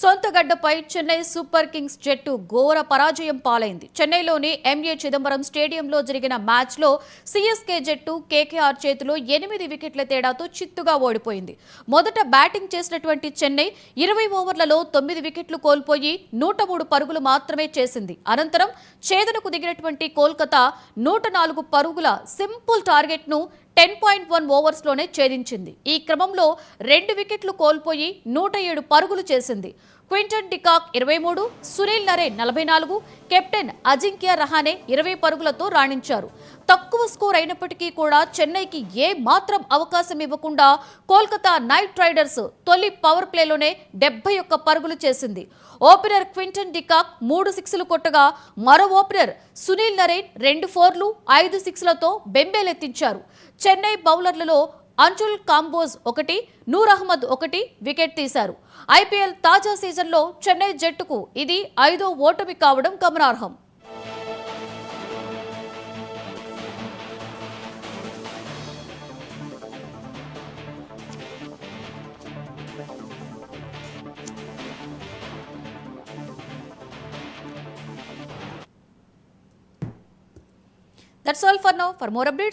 సొంతగడ్డపై Chennai super Kings జట్టు ఘోర పరాజయం పాలైంది. చెన్నైలోని ఎంఏ చిదంబరం స్టేడియంలో జరిగిన మ్యాచ్లో సీఎస్కే జట్టు కేకేఆర్ చేతిలో 8 వికెట్ల తేడాతో చిత్తుగా ఓడిపోయింది. మొదట బ్యాటింగ్ చేసినటువంటి చెన్నై 20 ఓవర్లలో 9 వికెట్లు కోల్పోయి 103 పరుగులు మాత్రమే చేసింది. అనంతరం ఛేదనకు దిగినటువంటి కోల్కతా 104 పరుగుల సింపుల్ టార్గెట్ను 10.1 ఓవర్స్లోనే ఛేదించింది. ఈ క్రమంలో 2 వికెట్లు కోల్పోయి 107 పరుగులు చేసింది. Quinton de Kock 23, Sunil Narine 44, captain Ajinkya Rahane 20 పరుగులతో రాణించారు. తక్కువ స్కోర్ అయినప్పటికీ కూడా చెన్నైకి ఏ మాత్రం అవకాశం ఇవ్వకుండా కోల్కతా నైట్ రైడర్స్ తొలి పవర్ ప్లేలోనే 71 పరుగులు చేసింది. ఓపెనర్ క్వింటన్ డికాక్ 3 సిక్స్లు కొట్టగా మరో ఓపెనర్ సునీల్ నరేన్ 2 ఫోర్లు 5 సిక్స్లతో బెంబేలెత్తించారు. చెన్నై బౌలర్లలో అంజుల్ కాంబోజ్ 1, నూర్ అహ్మద్ 1 వికెట్ తీశారు. ఐపీఎల్ తాజా సీజన్లో చెన్నై జట్టుకు ఇది 5వ ఓటమి కావడం గమనార్హం. That's all for now. For more updates,